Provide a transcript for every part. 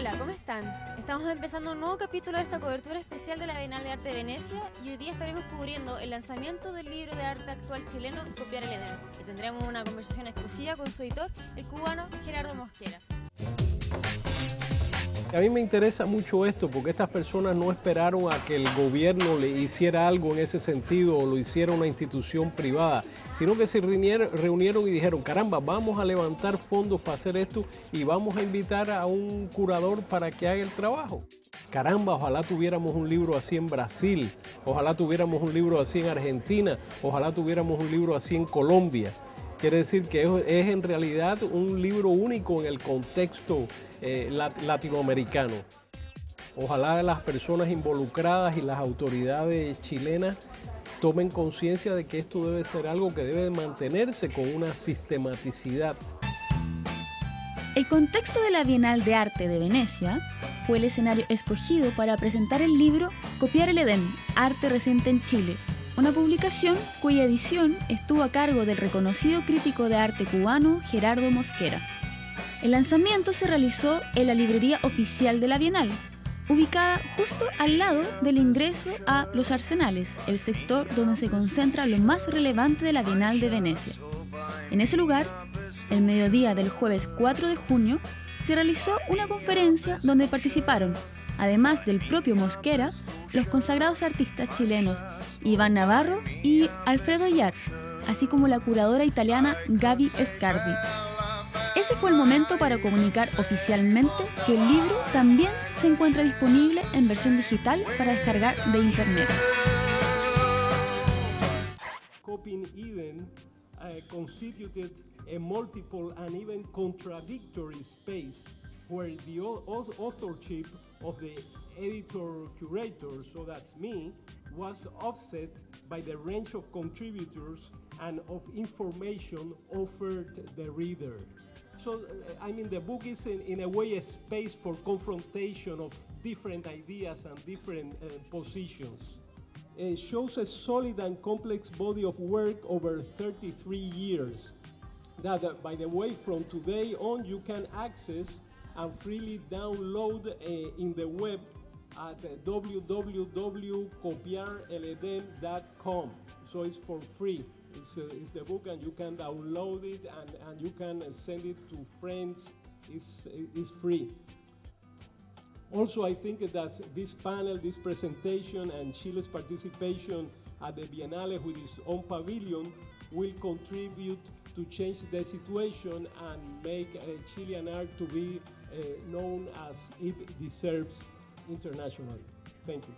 Hola, ¿cómo están? Estamos empezando un nuevo capítulo de esta cobertura especial de la Bienal de Arte de Venecia y hoy día estaremos cubriendo el lanzamiento del libro de arte actual chileno Copiar el Edén y tendremos una conversación exclusiva con su editor, el cubano Gerardo Mosquera. A mí me interesa mucho esto porque estas personas no esperaron a que el gobierno le hiciera algo en ese sentido o lo hiciera una institución privada, sino que se reunieron y dijeron, caramba, vamos a levantar fondos para hacer esto y vamos a invitar a un curador para que haga el trabajo. Caramba, ojalá tuviéramos un libro así en Brasil, ojalá tuviéramos un libro así en Argentina, ojalá tuviéramos un libro así en Colombia. Quiere decir que es en realidad un libro único en el contexto latinoamericano. Ojalá las personas involucradas y las autoridades chilenas tomen conciencia de que esto debe ser algo que debe mantenerse con una sistematicidad. El contexto de la Bienal de Arte de Venecia fue el escenario escogido para presentar el libro Copiar el Edén, Arte Reciente en Chile, una publicación cuya edición estuvo a cargo del reconocido crítico de arte cubano Gerardo Mosquera. El lanzamiento se realizó en la librería oficial de la Bienal, ubicada justo al lado del ingreso a Los Arsenales, el sector donde se concentra lo más relevante de la Bienal de Venecia. En ese lugar, el mediodía del jueves 4 de junio, se realizó una conferencia donde participaron, además del propio Mosquera, los consagrados artistas chilenos Iván Navarro y Alfredo Yar, así como la curadora italiana Gaby Scardi. Ese fue el momento para comunicar oficialmente que el libro también se encuentra disponible en versión digital para descargar de internet. Copying Eden constituted a multiple and even contradictory space where the authorship of the editor-curator, so that's me, was offset by the range of contributors and of information offered the reader. So, I mean, the book is in a way a space for confrontation of different ideas and different positions. It shows a solid and complex body of work over 33 years that, by the way, from today on you can access and freely download in the web at www.copiareleden.com. So it's for free. It's the book and you can download it and you can send it to friends. It's free. Also, I think that this panel, this presentation, and Chile's participation at the Biennale with its own pavilion will contribute to change the situation and make Chilean art to be known as it deserves internationally. Thank you.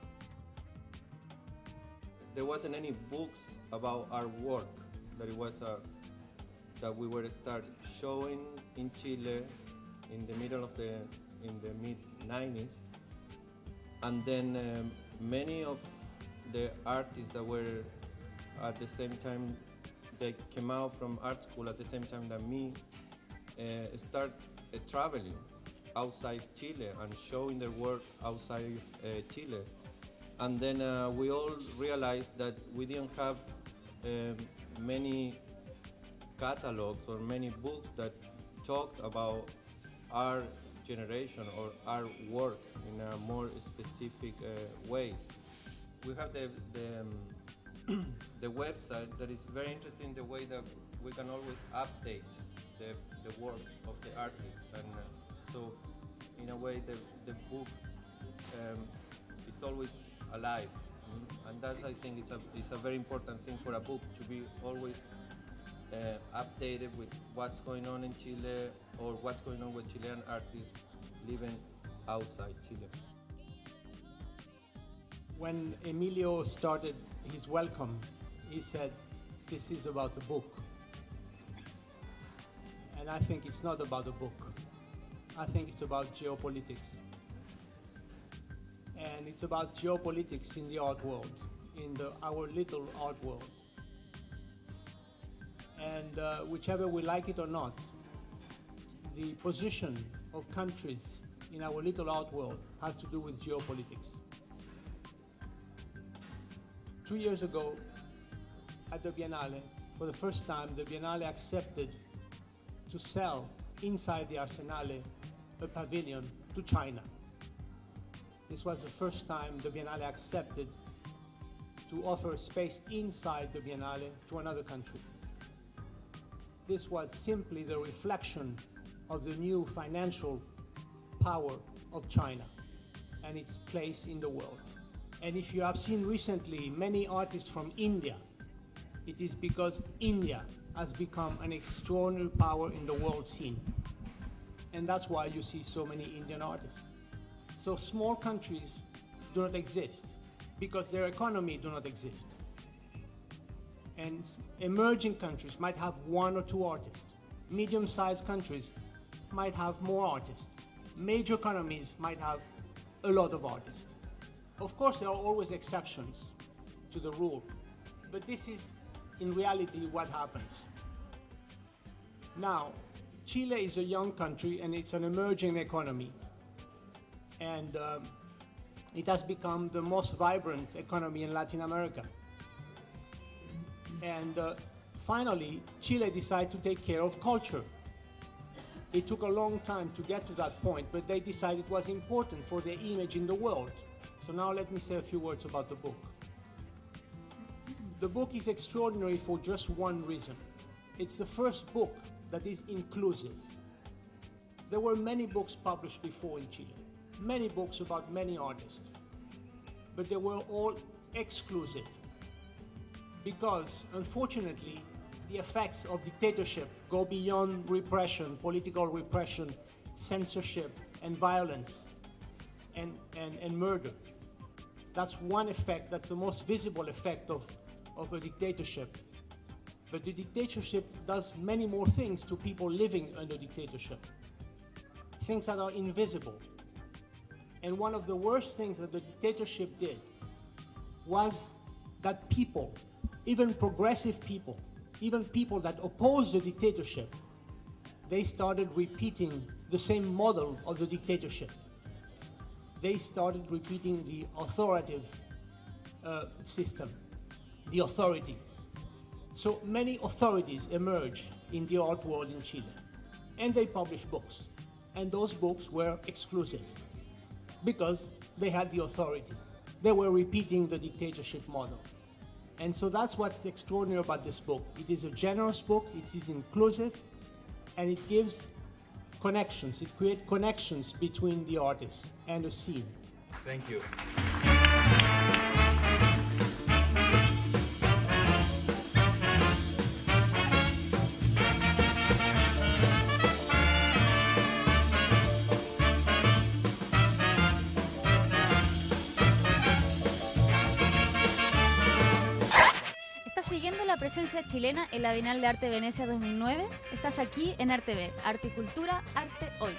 There wasn't any books about our work that that we were start showing in Chile in the mid-90s, and then many of the artists that were at the same time they came out from art school at the same time that me start traveling outside Chile and showing their work outside Chile. And then we all realized that we didn't have many catalogs or many books that talked about our generation or our work in a more specific ways. We have the website that is very interesting, the way that we can always update the works of the artist, and so in a way the book is always alive, and that's, I think, it's a very important thing for a book, to be always updated with what's going on in Chile or what's going on with Chilean artists living outside Chile. When Emilio started his welcome, he said, "This is about the book." And I think it's not about the book. I think it's about geopolitics. And it's about geopolitics in the art world, in our little art world. And whichever we like it or not, the position of countries in our little art world has to do with geopolitics. 2 years ago, at the Biennale, for the first time, the Biennale accepted to sell inside the Arsenale a pavilion to China. This was the first time the Biennale accepted to offer a space inside the Biennale to another country. This was simply the reflection of the new financial power of China and its place in the world. And if you have seen recently many artists from India, it is because India has become an extraordinary power in the world scene. And that's why you see so many Indian artists. So small countries do not exist because their economy do not exist. And emerging countries might have 1 or 2 artists. Medium-sized countries might have more artists. Major economies might have a lot of artists. Of course, there are always exceptions to the rule, but this is in reality what happens. Now, Chile is a young country and it's an emerging economy. And it has become the most vibrant economy in Latin America. And finally, Chile decided to take care of culture. It took a long time to get to that point, but they decided it was important for their image in the world. So now let me say a few words about the book. The book is extraordinary for just one reason. It's the first book that is inclusive. There were many books published before in Chile, many books about many artists, but they were all exclusive because, unfortunately, the effects of dictatorship go beyond repression, political repression, censorship, and violence, and murder. That's one effect, that's the most visible effect of a dictatorship. But the dictatorship does many more things to people living under dictatorship, things that are invisible. And one of the worst things that the dictatorship did was that people, even progressive people, even people that oppose the dictatorship, they started repeating the same model of the dictatorship. They started repeating the authoritative system, the authority. So many authorities emerged in the art world in Chile, and they published books. And those books were exclusive because they had the authority. They were repeating the dictatorship model. And so that's what's extraordinary about this book. It is a generous book, it is inclusive, and it gives connections. It creates connections between the artists and the scene. Thank you. Siguiendo la presencia chilena en la Bienal de Arte de Venecia 2009, estás aquí en RTV, Arte y Cultura, Arte Hoy.